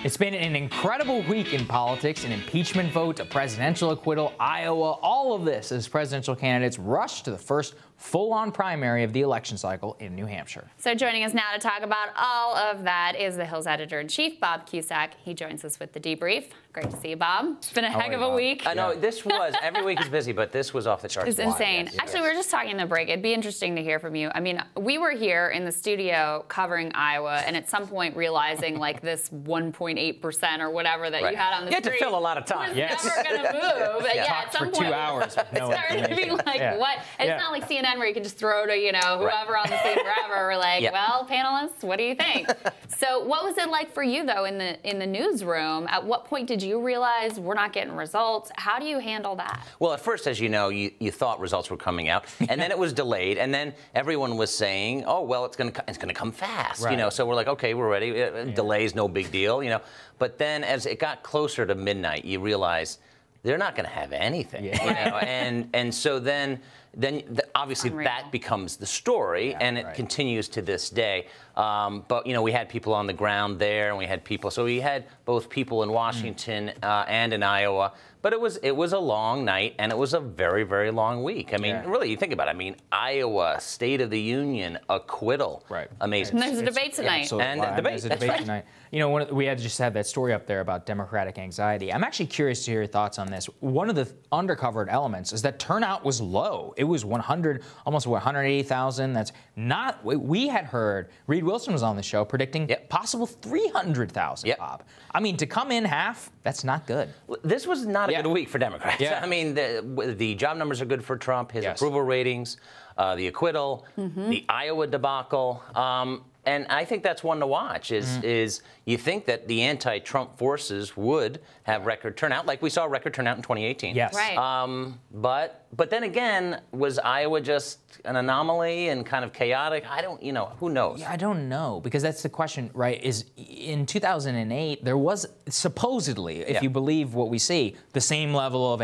It's been an incredible week in politics, an impeachment vote, a presidential acquittal, Iowa, all of this as presidential candidates rush to the first full-on primary of the election cycle in New Hampshire. So joining us now to talk about all of that is the Hill's editor-in-chief, Bob Cusack. He joins us with the debrief. Great to see you, Bob. It's been a heck of a week. I know, this was, every week is busy, but this was off the charts. It's insane. Yes. Actually, we were just talking in the break. It'd be interesting to hear from you. I mean, we were here in the studio covering Iowa, and at some point realizing like this 1.8% or whatever that you had on the screen. You had to fill a lot of time. Was never going to move. At some point, 2 hours. It started to be like, what? And it's not like CNN where you can just throw to, you know, whoever on the scene, wherever. We're like, well, panelists, what do you think? So what was it like for you, though, in the newsroom? At what point did you realize we're not getting results? How do you handle that? Well, at first, as you know, you thought results were coming out, and then it was delayed, and then everyone was saying, oh, well, it's going to come fast, you know. So we're like, okay, we're ready. Delays, no big deal, you know. But then as it got closer to midnight, you realize they're not going to have anything, you know. And so then obviously that becomes the story, and it continues to this day. But, you know, we had people on the ground there, and we had people. So we had both people in Washington and in Iowa. But it was a long night, and it was a very, very long week. I mean, really, you think about it. I mean, Iowa, State of the Union, acquittal. Amazing. And there's a debate tonight. And there's a debate tonight. You know, we had just had that story up there about Democratic anxiety. I'm actually curious to hear your thoughts on this. One of the undercovered elements is that turnout was low. It was almost 180,000. That's not, we had heard, Reed Wilson was on the show predicting possible 300,000, Bob. I mean, to come in half, that's not good. This was not a good week for Democrats. I mean, the job numbers are good for Trump, his approval ratings, the acquittal, the Iowa debacle. And I think that's one to watch, is you think that the anti-Trump forces would have record turnout, like we saw record turnout in 2018. Yes. Right. But then again, was Iowa just an anomaly and kind of chaotic? I don't, you know, who knows? Yeah, I don't know, because that's the question, right, is in 2008, there was supposedly, if you believe what we see, the same level of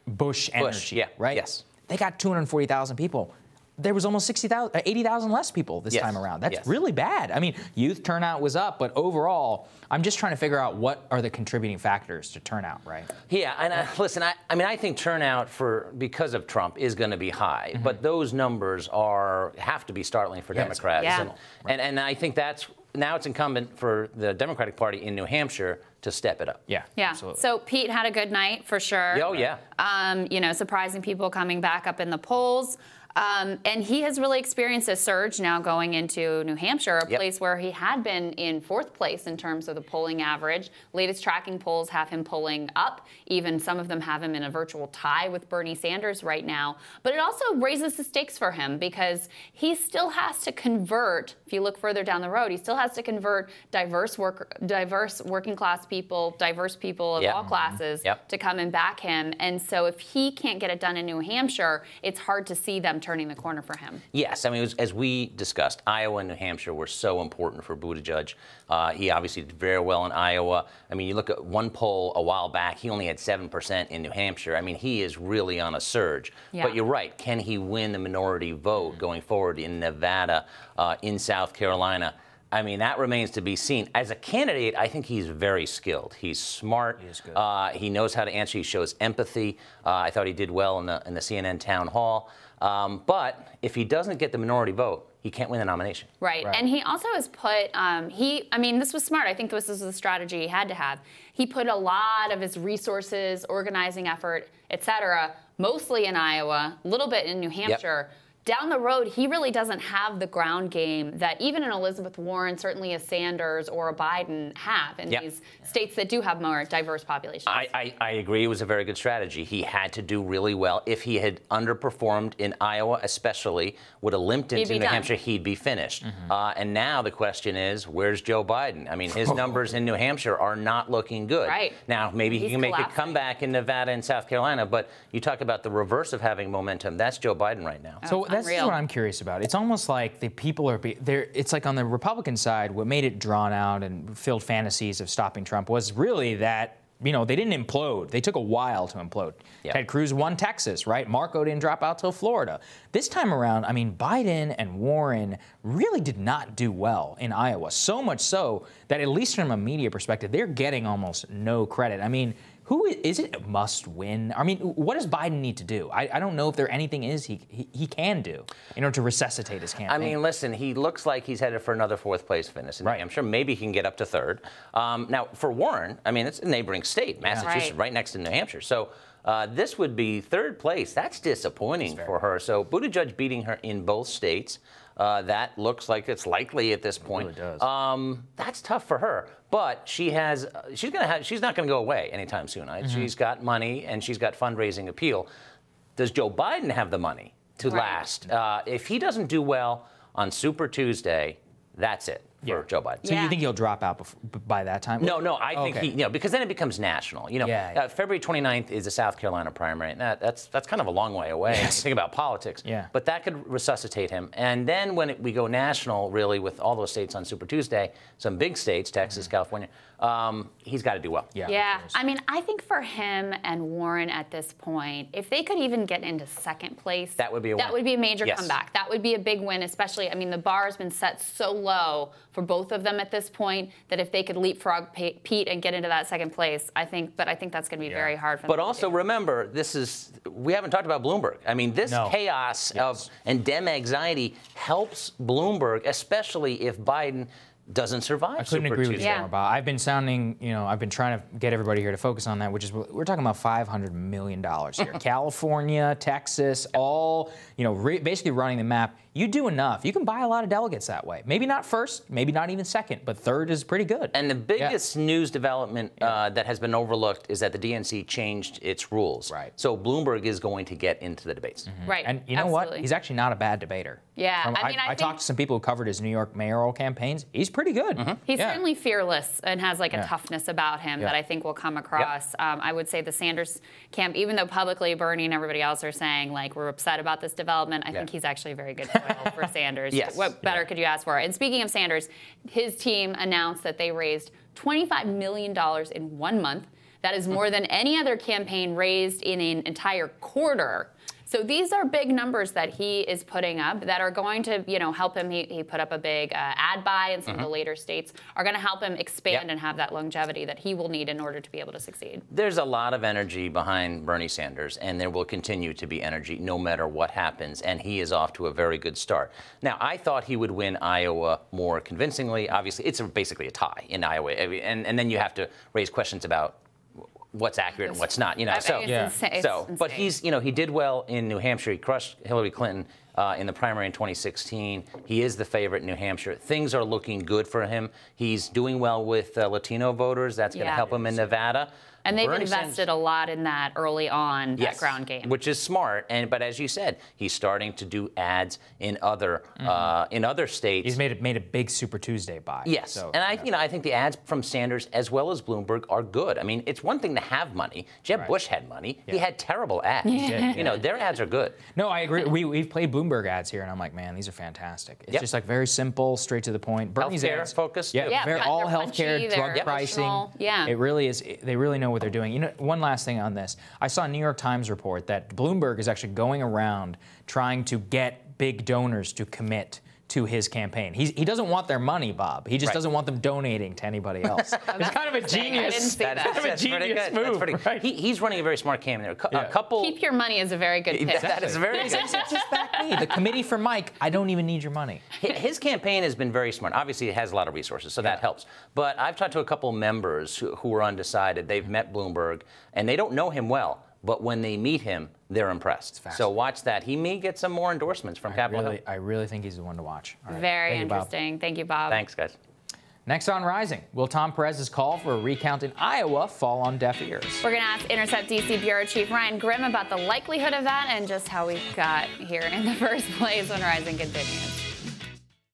Bush energy, right? Yes. They got 240,000 people. There was almost 80,000 less people this time around. That's really bad. I mean, youth turnout was up, but overall, I'm just trying to figure out what are the contributing factors to turnout, right? Yeah, and listen, I mean, I think turnout because of Trump is going to be high, but those numbers have to be startling for Democrats. And I think now it's incumbent for the Democratic Party in New Hampshire to step it up. Yeah. Absolutely. So Pete had a good night for sure. Oh, yeah. You know, surprising people coming back up in the polls. And he has really experienced a surge now going into New Hampshire, a place where he had been in 4th place in terms of the polling average. Latest tracking polls have him pulling up. Even some of them have him in a virtual tie with Bernie Sanders right now. But it also raises the stakes for him because he still has to convert, if you look further down the road, he still has to convert diverse working class people, diverse people of all classes to come and back him. And so if he can't get it done in New Hampshire, it's hard to see them turning the corner for him. Yes, I mean, as we discussed, Iowa and New Hampshire were so important for Buttigieg. He obviously did very well in Iowa. I mean, you look at one poll a while back, he only had 7% in New Hampshire. I mean, he is really on a surge. But you're right, can he win the minority vote going forward in Nevada, in South Carolina? I mean, that remains to be seen. As a candidate, I think he's very skilled. He's smart. He is good. He knows how to answer. He shows empathy. I thought he did well in the CNN town hall. But if he doesn't get the minority vote, he can't win the nomination. Right. And he also has put, I mean, this was smart. I think this is the strategy he had to have. He put a lot of his resources, organizing effort, et cetera, mostly in Iowa, a little bit in New Hampshire. Down the road, he really doesn't have the ground game that even an Elizabeth Warren, certainly a Sanders or a Biden have in these states that do have more diverse populations. I agree. It was a very good strategy. He had to do really well. If he had underperformed in Iowa, especially, would have limped into New Hampshire, he'd be finished. And now the question is, where's Joe Biden? I mean, his numbers in New Hampshire are not looking good. Now, maybe he can make a comeback in Nevada and South Carolina, but you talk about the reverse of having momentum. That's Joe Biden right now. So that's what I'm curious about. It's almost like the people are there. It's like on the Republican side, what made it drawn out and filled fantasies of stopping Trump was really that you know, they didn't implode. They took a while to implode. Yeah. Ted Cruz won Texas, right? Marco didn't drop out till Florida. This time around, I mean, Biden and Warren really did not do well in Iowa. So much so that, at least from a media perspective, they're getting almost no credit. I mean, who is it a must win? I mean, what does Biden need to do? I don't know if there anything is he can do in order to resuscitate his campaign. I mean, listen, he looks like he's headed for another fourth place finish in New Hampshire. Maybe he can get up to third. Now, for Warren, I mean, it's a neighboring state, Massachusetts, right next to New Hampshire. So this would be third place. That's disappointing for her. So Buttigieg beating her in both states. That looks like it's likely at this point. It really does. That's tough for her. But she's not going to go away anytime soon. Right? She's got money and she's got fundraising appeal. Does Joe Biden have the money to last? If he doesn't do well on Super Tuesday, that's it for Joe Biden. So you think he'll drop out by that time? No, I think he, because then it becomes national. You know, February 29th is the South Carolina primary, and that's kind of a long way away. When you think about politics. But that could resuscitate him. And then when we go national, really, with all those states on Super Tuesday, some big states, Texas, California, he's got to do well. Yeah. I mean, I think for him and Warren at this point, if they could even get into second place, that would be a major comeback. That would be a big win, especially, I mean, the bar has been set so low for both of them at this point that if they could leapfrog Pete and get into that second place, I think that's going to be very hard for them. But also remember, we haven't talked about Bloomberg. I mean, this chaos and Dem anxiety helps Bloomberg, especially if Biden doesn't survive. I couldn't agree with you more, Bob. I've been sounding, I've been trying to get everybody here to focus on that, which is we're talking about $500 million here. California, Texas, all, basically running the map. You do enough. You can buy a lot of delegates that way. Maybe not first, maybe not even second, but third is pretty good. And the biggest news development that has been overlooked is that the DNC changed its rules. So Bloomberg is going to get into the debates. Right. And you know what? He's actually not a bad debater. Yeah. I talked to some people who covered his New York mayoral campaigns. He's pretty good. He's certainly fearless and has like a toughness about him that I think will come across. I would say the Sanders camp, even though publicly Bernie and everybody else are saying like we're upset about this development, I think he's actually a very good foil for Sanders. What better could you ask for? And speaking of Sanders, his team announced that they raised $25 million in 1 month. That is more than any other campaign raised in an entire quarter. So these are big numbers that he is putting up that are going to, help him. He put up a big ad buy in some of the later states, are going to help him expand and have that longevity that he will need in order to be able to succeed. There's a lot of energy behind Bernie Sanders, and there will continue to be energy no matter what happens, and he is off to a very good start. Now, I thought he would win Iowa more convincingly. Obviously, it's basically a tie in Iowa, and then you have to raise questions about what's accurate and what's not, But he's, he did well in New Hampshire. He crushed Hillary Clinton in the primary in 2016. He is the favorite in New Hampshire. Things are looking good for him. He's doing well with Latino voters. That's going to help him in Nevada. And they've invested a lot in that early on, that ground game. Which is smart. But as you said, he's starting to do ads in other states. He's made a big Super Tuesday buy. Yes, so, and I think the ads from Sanders as well as Bloomberg are good. I mean, it's one thing to have money. Jeb Bush had money. He had terrible ads. Their ads are good. No, I agree. We've played Bloomberg ads here, and I'm like, man, these are fantastic. It's just like very simple, straight to the point. Bernie's ads focused. All healthcare, drug pricing. It really is. They really know what they're doing. One last thing on this. I saw a New York Times report that Bloomberg is actually going around trying to get big donors to commit to his campaign. He doesn't want their money, Bob. He just doesn't want them donating to anybody else. It's kind of a genius. That's move. Pretty good. Right? He's running a very smart campaign. A couple. Keep your money is a very good pitch. That is very good. It's just back me. The committee for Mike. I don't even need your money. His campaign has been very smart. Obviously, it has a lot of resources, so that helps. But I've talked to a couple members who are undecided. They've met Bloomberg, and they don't know him well. But when they meet him, they're impressed. So watch that. He may get some more endorsements from Capitol Hill. I really think he's the one to watch. Right. Very interesting. Thank you, Bob. Thanks, guys. Next on Rising, will Tom Perez's call for a recount in Iowa fall on deaf ears? We're going to ask Intercept DC Bureau Chief Ryan Grimm about the likelihood of that and just how we got here in the first place when Rising continues.